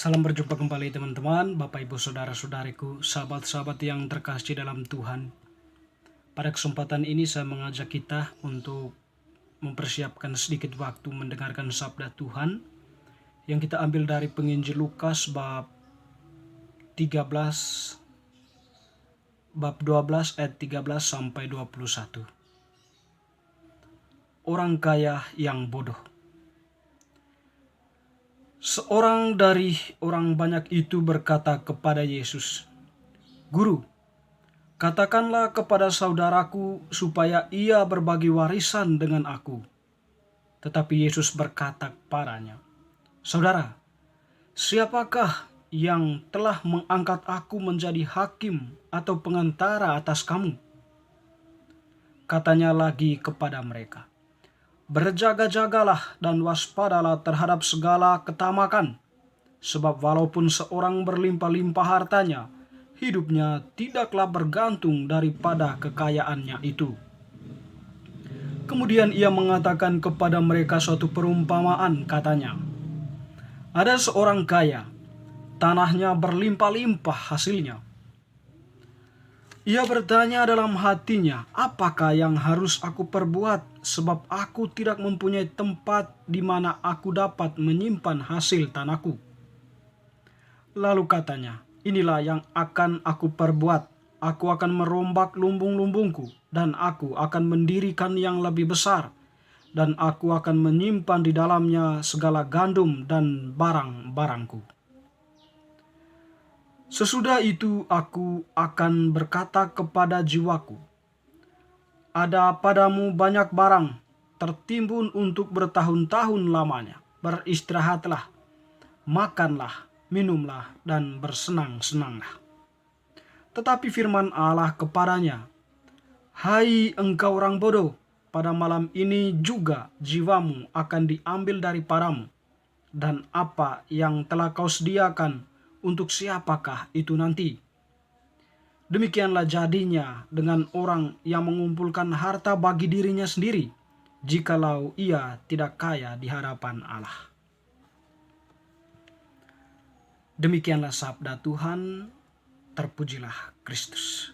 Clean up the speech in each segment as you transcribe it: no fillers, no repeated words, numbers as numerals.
Salam berjumpa kembali teman-teman, Bapak Ibu Saudara-saudariku, sahabat-sahabat yang terkasih dalam Tuhan. Pada kesempatan ini saya mengajak kita untuk mempersiapkan sedikit waktu mendengarkan sabda Tuhan yang kita ambil dari penginjil Lukas bab 13 bab 12 ayat 13 sampai 21. Orang kaya yang bodoh. Seorang dari orang banyak itu berkata kepada Yesus, "Guru, katakanlah kepada saudaraku supaya ia berbagi warisan dengan aku." Tetapi Yesus berkata kepadanya, "Saudara, siapakah yang telah mengangkat aku menjadi hakim atau pengantara atas kamu?" Katanya lagi kepada mereka, "Berjaga-jagalah dan waspadalah terhadap segala ketamakan, sebab walaupun seorang berlimpah-limpah hartanya, hidupnya tidaklah bergantung daripada kekayaannya itu." Kemudian ia mengatakan kepada mereka suatu perumpamaan, katanya, "Ada seorang kaya, tanahnya berlimpah-limpah hasilnya. Ia bertanya dalam hatinya, 'Apakah yang harus aku perbuat, sebab aku tidak mempunyai tempat di mana aku dapat menyimpan hasil tanahku?' Lalu katanya, 'Inilah yang akan aku perbuat. Aku akan merombak lumbung-lumbungku, dan aku akan mendirikan yang lebih besar, dan aku akan menyimpan di dalamnya segala gandum dan barang-barangku. Sesudah itu aku akan berkata kepada jiwaku, ada padamu banyak barang, tertimbun untuk bertahun-tahun lamanya. Beristirahatlah, makanlah, minumlah, dan bersenang-senanglah.' Tetapi firman Allah kepadanya, 'Hai engkau orang bodoh, pada malam ini juga jiwamu akan diambil daripadamu, dan apa yang telah kau sediakan, untuk siapakah itu nanti?' Demikianlah jadinya dengan orang yang mengumpulkan harta bagi dirinya sendiri, jikalau ia tidak kaya di hadapan Allah." Demikianlah sabda Tuhan, terpujilah Kristus.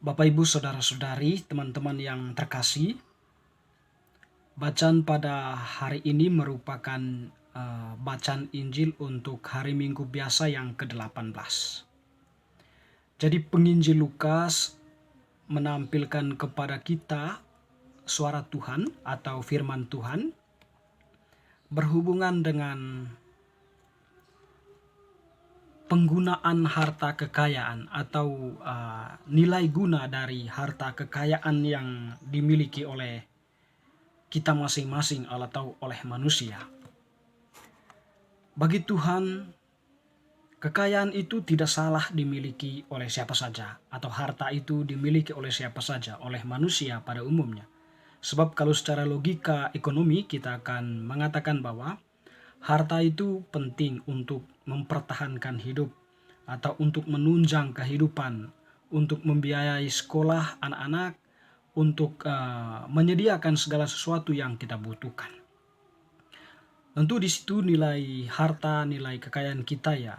Bapak Ibu Saudara-saudari, teman-teman yang terkasih, bacaan pada hari ini merupakan bacaan Injil untuk hari Minggu biasa yang ke-18. Jadi penginjil Lukas menampilkan kepada kita suara Tuhan atau firman Tuhan berhubungan dengan penggunaan harta kekayaan atau nilai guna dari harta kekayaan yang dimiliki oleh kita masing-masing atau oleh manusia. Bagi Tuhan, kekayaan itu tidak salah dimiliki oleh siapa saja, atau harta itu dimiliki oleh siapa saja, oleh manusia pada umumnya. Sebab kalau secara logika ekonomi kita akan mengatakan bahwa harta itu penting untuk mempertahankan hidup atau untuk menunjang kehidupan, untuk membiayai sekolah anak-anak, untuk menyediakan segala sesuatu yang kita butuhkan. Tentu di situ nilai harta, nilai kekayaan kita ya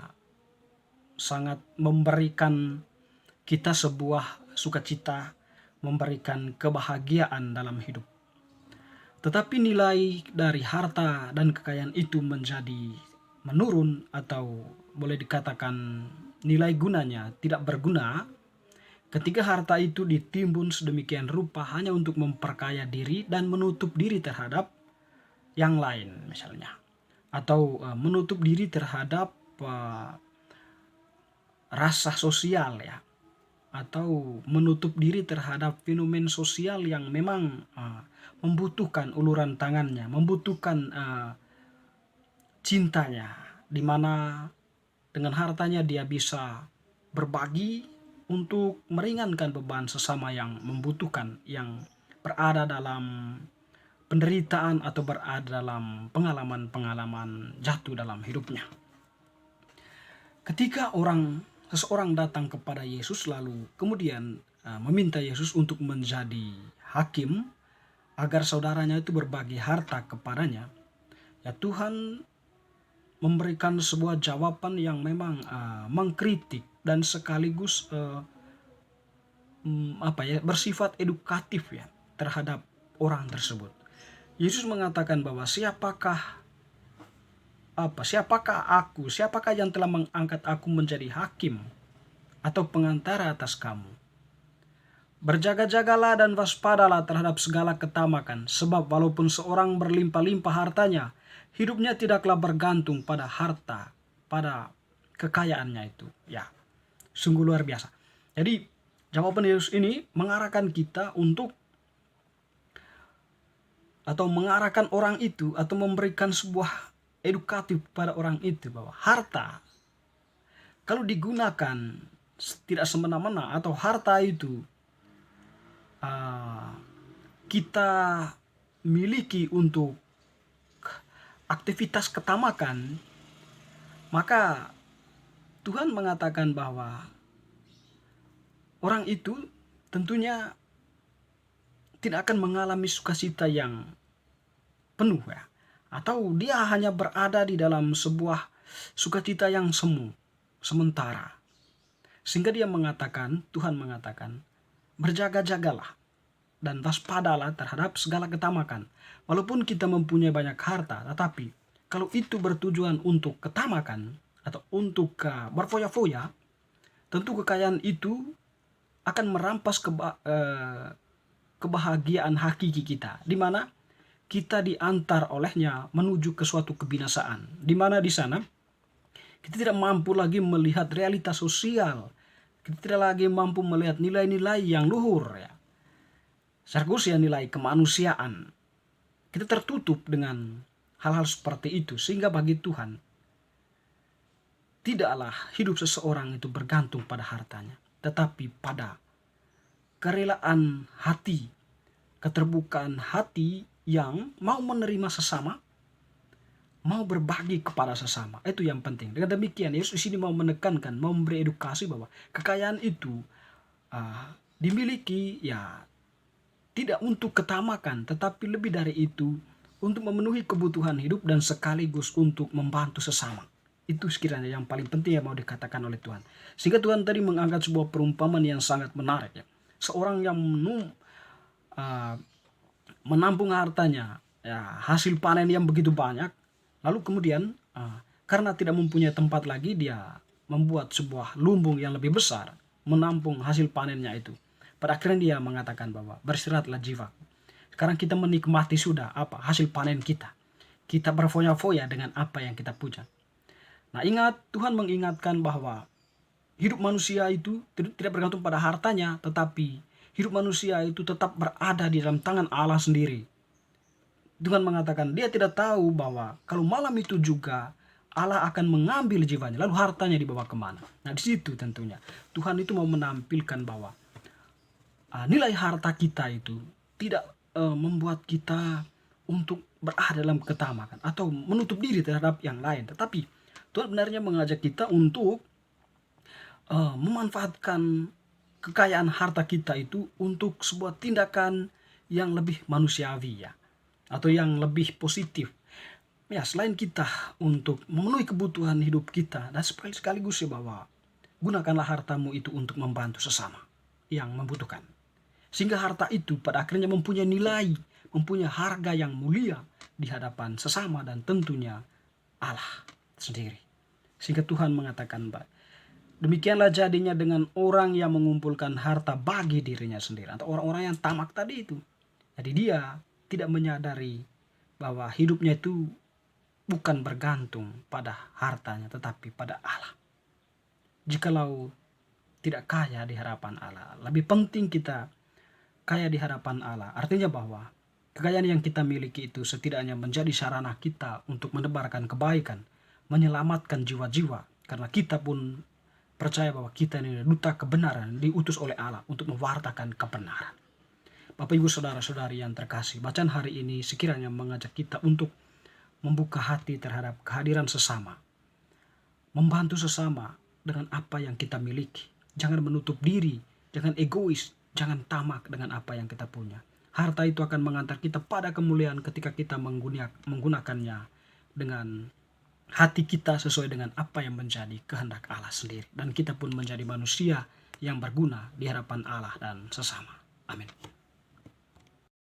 sangat memberikan kita sebuah sukacita, memberikan kebahagiaan dalam hidup. Tetapi nilai dari harta dan kekayaan itu menjadi menurun, atau boleh dikatakan nilai gunanya tidak berguna ketika harta itu ditimbun sedemikian rupa hanya untuk memperkaya diri dan menutup diri terhadap yang lain misalnya, atau menutup diri terhadap rasa sosial ya, atau menutup diri terhadap fenomen sosial yang memang membutuhkan uluran tangannya, membutuhkan cintanya, di mana dengan hartanya dia bisa berbagi untuk meringankan beban sesama yang membutuhkan, yang berada dalam penderitaan atau berada dalam pengalaman-pengalaman jatuh dalam hidupnya. Ketika seseorang datang kepada Yesus lalu kemudian meminta Yesus untuk menjadi hakim agar saudaranya itu berbagi harta kepadanya, Ya, Tuhan memberikan sebuah jawaban yang memang mengkritik dan sekaligus bersifat edukatif ya terhadap orang tersebut. Yesus mengatakan bahwa siapakah yang telah mengangkat aku menjadi hakim atau pengantara atas kamu. Berjaga-jagalah dan waspadalah terhadap segala ketamakan, sebab walaupun seorang berlimpah-limpah hartanya, hidupnya tidaklah bergantung pada harta, pada kekayaannya itu. Ya, sungguh luar biasa. Jadi, jawaban Yesus ini mengarahkan kita mengarahkan orang itu atau memberikan sebuah edukatif pada orang itu bahwa harta kalau digunakan tidak semena-mena atau harta itu uh, kita miliki untuk aktivitas ketamakan, maka Tuhan mengatakan bahwa orang itu tentunya tidak akan mengalami sukacita yang penuh ya. Atau dia hanya berada di dalam sebuah sukacita yang semu, sementara. Sehingga Tuhan mengatakan, berjaga-jagalah dan waspadalah terhadap segala ketamakan. Walaupun kita mempunyai banyak harta, tetapi kalau itu bertujuan untuk ketamakan atau untuk berfoya-foya, tentu kekayaan itu akan merampas kebahagiaan hakiki kita, di mana kita diantar olehnya menuju ke suatu kebinasaan, di mana di sana kita tidak mampu lagi melihat realitas sosial, kita tidak lagi mampu melihat nilai-nilai yang luhur ya, sekaligus ya nilai kemanusiaan. Kita tertutup dengan hal-hal seperti itu, sehingga bagi Tuhan tidaklah hidup seseorang itu bergantung pada hartanya, tetapi pada kerelaan hati, keterbukaan hati yang mau menerima sesama, mau berbagi kepada sesama. Itu yang penting. Dengan demikian, Yesus di sini mau menekankan, mau memberi edukasi bahwa kekayaan itu dimiliki ya tidak untuk ketamakan, tetapi lebih dari itu untuk memenuhi kebutuhan hidup dan sekaligus untuk membantu sesama. Itu sekiranya yang paling penting yang mau dikatakan oleh Tuhan. Sehingga Tuhan tadi mengangkat sebuah perumpamaan yang sangat menarik ya. Seorang yang menampung hartanya, ya, hasil panen yang begitu banyak, lalu kemudian karena tidak mempunyai tempat lagi, dia membuat sebuah lumbung yang lebih besar menampung hasil panennya itu. Pada akhirnya dia mengatakan bahwa beristirahatlah jiwa. Sekarang kita menikmati sudah hasil panen kita. Kita berfoya-foya dengan apa yang kita punya. Nah, ingat, Tuhan mengingatkan bahwa hidup manusia itu tidak bergantung pada hartanya, tetapi hidup manusia itu tetap berada di dalam tangan Allah sendiri. Tuhan mengatakan dia tidak tahu bahwa kalau malam itu juga Allah akan mengambil jiwanya, lalu hartanya dibawa kemana. Nah, di situ tentunya Tuhan itu mau menampilkan bahwa nilai harta kita itu tidak membuat kita untuk berada dalam ketamakan atau menutup diri terhadap yang lain, tetapi Tuhan benarnya mengajak kita untuk memanfaatkan kekayaan harta kita itu untuk sebuah tindakan yang lebih manusiawi ya, atau yang lebih positif ya, selain kita untuk memenuhi kebutuhan hidup kita, dan sekaligus ya bahwa gunakanlah hartamu itu untuk membantu sesama yang membutuhkan, sehingga harta itu pada akhirnya mempunyai nilai, mempunyai harga yang mulia di hadapan sesama dan tentunya Allah sendiri. Sehingga Tuhan mengatakan, demikianlah jadinya dengan orang yang mengumpulkan harta bagi dirinya sendiri, atau orang-orang yang tamak tadi itu. Jadi dia tidak menyadari bahwa hidupnya itu bukan bergantung pada hartanya, tetapi pada Allah. Jikalau tidak kaya di hadapan Allah, lebih penting kita kaya di hadapan Allah. Artinya bahwa kekayaan yang kita miliki itu setidaknya menjadi sarana kita untuk menebarkan kebaikan, menyelamatkan jiwa-jiwa, karena kita pun percaya bahwa kita ini duta kebenaran, diutus oleh Allah untuk mewartakan kebenaran. Bapak Ibu Saudara-saudari yang terkasih, bacaan hari ini sekiranya mengajak kita untuk membuka hati terhadap kehadiran sesama, membantu sesama dengan apa yang kita miliki. Jangan menutup diri, jangan egois, jangan tamak dengan apa yang kita punya. Harta itu akan mengantar kita pada kemuliaan ketika kita menggunakannya dengan hati kita sesuai dengan apa yang menjadi kehendak Allah sendiri. Dan kita pun menjadi manusia yang berguna di hadapan Allah dan sesama. Amin.